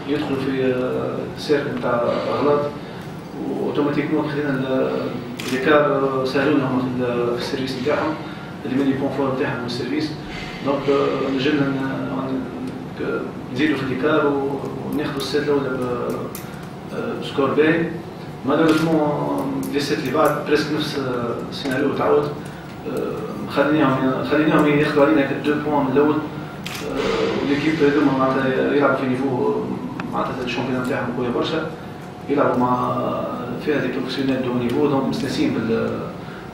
يدخلوا في سيرك نتاع اغلاط واوتوماتيكمون خلينا الديكار سهلونا في السيرفيس نتاعهم اللي من الكونفور نتاعهم من السيرفيس دونك نجمنا نزيدوا في الديكار وناخذوا السيت الاولى بسكور باهي. مالوريزمون لي سيت اللي بعد بريسك نفس السيناريو تعاود خليناهم ياخذوا علينا 2 بوان من الاول وليكيب هذوما معناتها يلعبوا في نيفو معناتها الشامبيون نتاعهم قويه برشا يلعبوا مع فيها دي بروفيسيونيل دو نيفو دونك مستانسين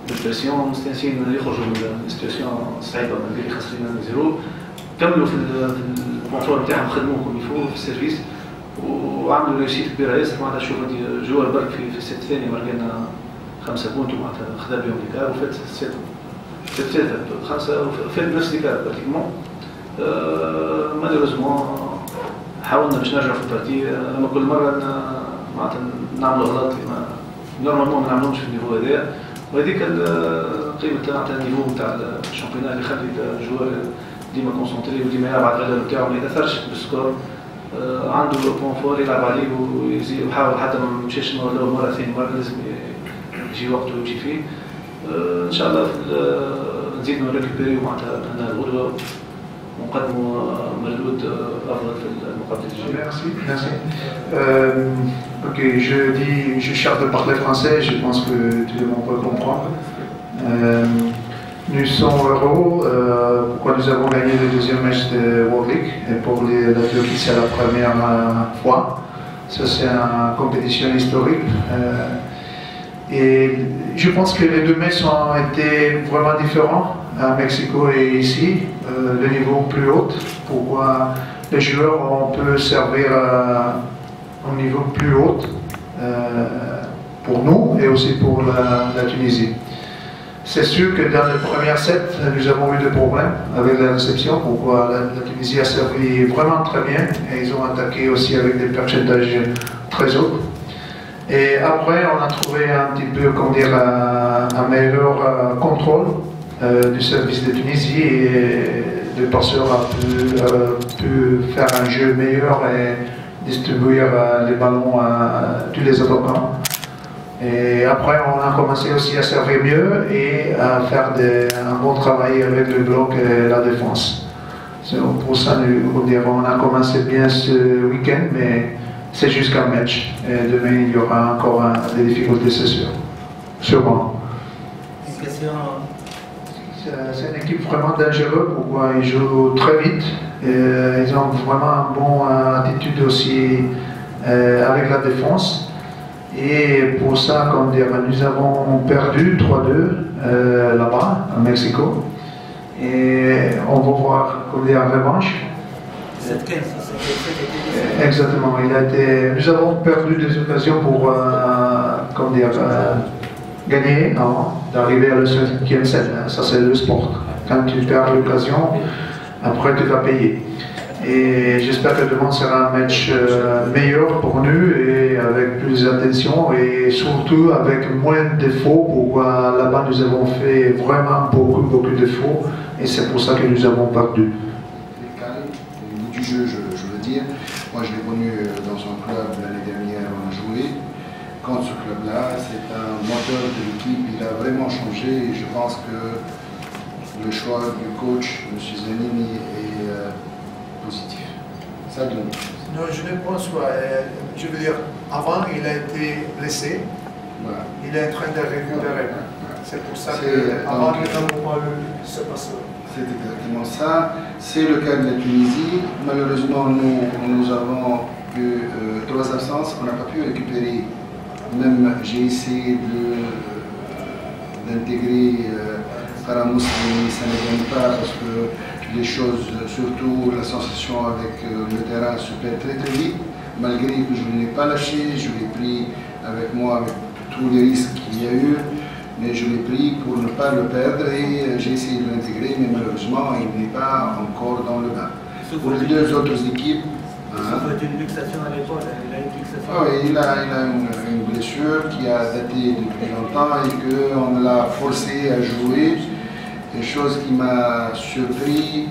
بالبريسيون مستانسين يخرجوا من السيتواسيون الصعيبه مالغري خاسرين 0 كملوا في الكونترول نتاعهم خدموه كوم يفو في السيرفيس وعملوا ريسيت كبيره ياسر معناتها شوف هذه جوار برك في السيت الثاني مرقنا 5 بونت معناتها خذا بهم ديكار وفات السيت ثلاثه 5 وفات نفس ديكار براتيكمون. مالوريزمون حاولنا باش نرجعوا في البارتي اما كل مره معناتها نعملوا غلط اللي نورمالمون ما نعملهمش في النيفو هذايا وهذيك قيمه معناتها النيفو نتاع الشامبيونات اللي يخلي الجوار ديما كونسونتري وديما يلعب على الغلبه نتاعو ما يتاثرش بالسكور عنده بوان فور يلعب عليه ويزيد ويحاول حتى ما مشاش المره الاولى مره ثانيه مره لازم يجي وقته ويمشي فيه. ان شاء الله نزيدوا نريكوبيريو معناتها هنا الغدوه ونقدموا مردود افضل في المقابله الجايه. Merci. Ok, je cherche de parler français, je pense que tout le monde peut comprendre. Nous sommes heureux pourquoi nous avons gagné le deuxième match de World League et pour la Turquie c'est la première fois. Ça c'est une compétition historique. Et je pense que les deux matchs ont été vraiment différents à Mexico et ici, le niveau plus haut. Pourquoi les joueurs on peut servir au niveau plus haut pour nous et aussi pour la Tunisie. C'est sûr que dans le premier set, nous avons eu des problèmes avec la réception. Pourquoi la Tunisie a servi vraiment très bien et ils ont attaqué aussi avec des pourcentages très hauts. Et après, on a trouvé un petit peu, comment dire, un meilleur contrôle du service de Tunisie et le passeur a pu faire un jeu meilleur et distribuer les ballons à tous les attaquants. Et après, on a commencé aussi à servir mieux et à faire un bon travail avec le bloc et la défense. Pour ça, on a commencé bien ce week-end, mais c'est jusqu'à match. Et demain, il y aura encore des difficultés, c'est sûr. Sûrement. C'est une équipe vraiment dangereuse. Pourquoi ils jouent très vite. Et ils ont vraiment une bonne attitude aussi avec la défense. Et pour ça, comme dire, nous avons perdu 3-2 là-bas, à Mexico. Et on va voir comme dire, la revanche. 7-15. Exactement. Nous avons perdu des occasions pour comme dire, gagner, d'arriver à le 5e set. Ça, c'est le sport. Quand tu perds l'occasion, après tu vas payer. Et j'espère que demain sera un match meilleur pour nous et avec plus d'attention et surtout avec moins de défauts. Pourquoi là-bas nous avons fait vraiment beaucoup de défauts et c'est pour ça que nous avons perdu. Au bout du jeu, je veux dire, moi je l'ai connu dans un club l'année dernière, on a joué. Contre ce club-là, c'est un moteur de l'équipe, il a vraiment changé et je pense que le choix du coach, M. Zanini, est positif. Ça donne. Non, je ne pense pas. Je veux dire, avant, il a été blessé. Voilà. Il est en train de récupérer. C'est pour ça qu'avant, nous n'avons pas eu ce passage. C'est exactement ça. C'est le cas de la Tunisie. Malheureusement, nous avons eu 3 absences. On n'a pas pu récupérer. Même j'ai essayé d'intégrer Karamous, mais ça ne vient pas parce que les choses, surtout la sensation avec le terrain se perd très vite. Malgré que je ne l'ai pas lâché, je l'ai pris avec moi, avec tous les risques qu'il y a eu. Mais je l'ai pris pour ne pas le perdre et j'ai essayé de l'intégrer, mais malheureusement, il n'est pas encore dans le bain. Pour les 2 autres équipes, Il a une luxation à l'épaule, il a une luxation. Ah oui, il a une blessure qui a daté depuis longtemps et qu'on l'a forcé à jouer. Une chose qui m'a surpris,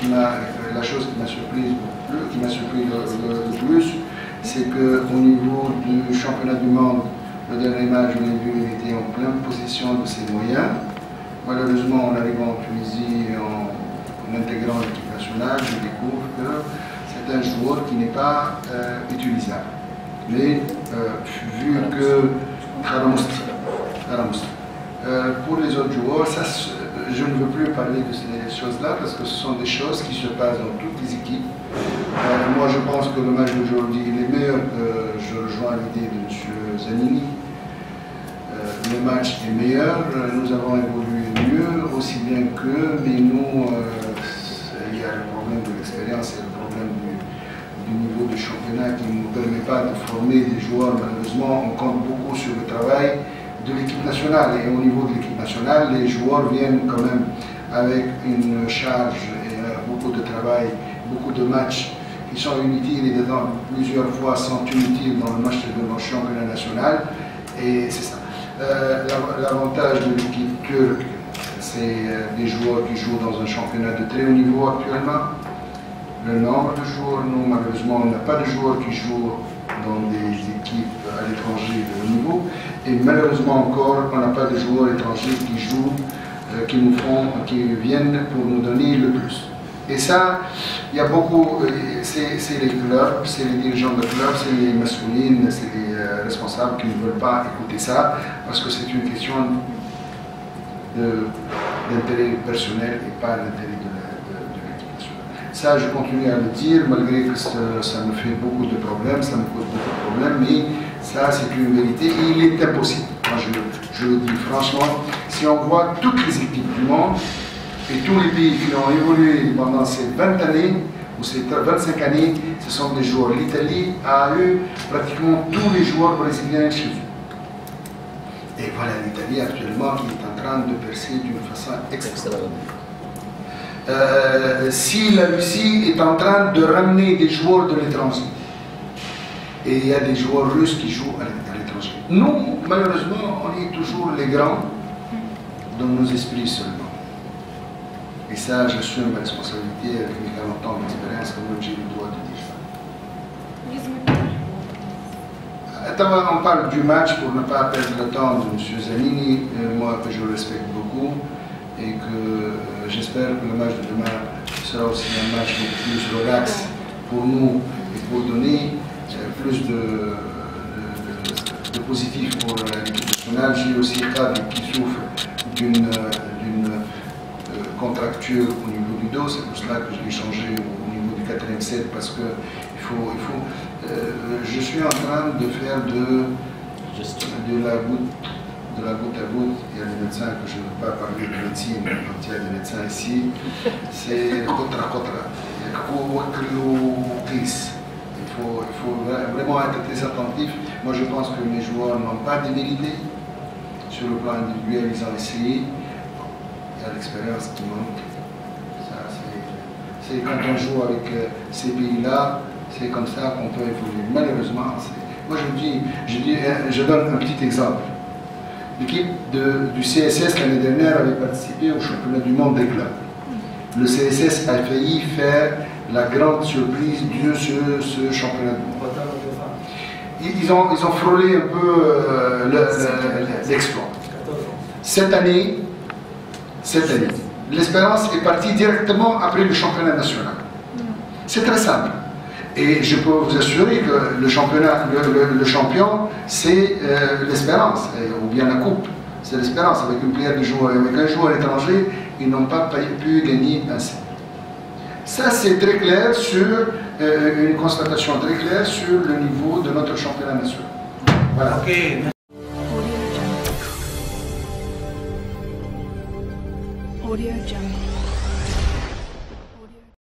la chose qui m'a surpris le plus, c'est qu'au niveau du championnat du monde, le dernier match, on a vu, il était en pleine possession de ses moyens. Malheureusement, en arrivant en Tunisie, en intégrant l'équipe nationale, je découvre que c'est un joueur qui n'est pas utilisable. Mais vu que pour les autres joueurs, je ne veux plus parler de ces choses-là parce que ce sont des choses qui se passent dans toutes les équipes. Moi, je pense que le match d'aujourd'hui il est meilleur que je rejoins l'idée de M. Zanini. Le match est meilleur, nous avons évolué mieux, aussi bien qu'eux, mais nous, il y a le problème de l'expérience et le problème du niveau du championnat qui ne nous permet pas de former des joueurs. Malheureusement, on compte beaucoup sur le travail de l'équipe nationale. Et au niveau de l'équipe nationale, les joueurs viennent quand même avec une charge et beaucoup de travail, beaucoup de matchs qui sont inutiles et dedans plusieurs fois sont inutiles dans le match de notre championnat national. Et c'est ça. L'avantage de l'équipe turque, c'est des joueurs qui jouent dans un championnat de très haut niveau actuellement. Le nombre de joueurs, nous malheureusement, on n'a pas de joueurs qui jouent dans des équipes à l'étranger de haut niveau. Et malheureusement encore, on n'a pas de joueurs étrangers qui jouent, qui viennent pour nous donner le plus. Et ça, il y a beaucoup, c'est les clubs, c'est les dirigeants de clubs, c'est les masculines, c'est les responsables qui ne veulent pas écouter ça, parce que c'est une question d'intérêt personnel et pas l'intérêt de l'équipe nationale. Ça, je continue à le dire, malgré que ça me fait beaucoup de problèmes, ça me cause beaucoup de problèmes, mais ça, c'est une vérité et il est impossible. Moi, je le dis franchement, si on voit toutes les équipes du monde, et tous les pays qui ont évolué pendant ces 20 années, ou ces 25 années, ce sont des joueurs. L'Italie a eu pratiquement tous les joueurs brésiliens chez eux. Et voilà l'Italie actuellement qui est en train de percer d'une façon extraordinaire. Si la Russie est en train de ramener des joueurs de l'étranger, et il y a des joueurs russes qui jouent à l'étranger. Nous, malheureusement, on est toujours les grands dans nos esprits seulement. Et ça, j'assume ma responsabilité avec mes 40 ans d'expérience, quand même j'ai le droit de dire ça. On parle du match pour ne pas perdre le temps de M. Zanini, moi que je respecte beaucoup, et que j'espère que le match de demain sera aussi un match beaucoup plus relax pour nous et pour donner plus de positif pour l'équipe nationale. J'ai aussi Fab qui souffre d'une contracture au niveau du dos, c'est pour cela que je l'ai changé au niveau du 4e set parce que je suis en train de faire de la goutte à goutte. Il y a des médecins que je ne veux pas parler de médecine, quand il y a des médecins ici, c'est contra. Il faut vraiment être très attentif. Moi je pense que mes joueurs n'ont pas démérité sur le plan individuel, ils ont essayé. Il y a l'expérience qui manque. C'est quand on joue avec ces pays-là, c'est comme ça qu'on peut évoluer. Malheureusement, moi je donne un petit exemple. L'équipe du CSS l'année dernière avait participé au championnat du monde des clubs. Le CSS a failli faire la grande surprise de ce championnat du monde. Ils ont frôlé un peu l'exploit. Cette année, l'Espérance est partie directement après le championnat national. C'est très simple. Et je peux vous assurer que le champion, c'est l'Espérance, ou bien la coupe. C'est l'Espérance. Avec une paire de joueurs, avec un joueur étranger, ils n'ont pas pu gagner un set. Ça, c'est très clair sur une constatation très claire sur le niveau de notre championnat national. Voilà. Ok,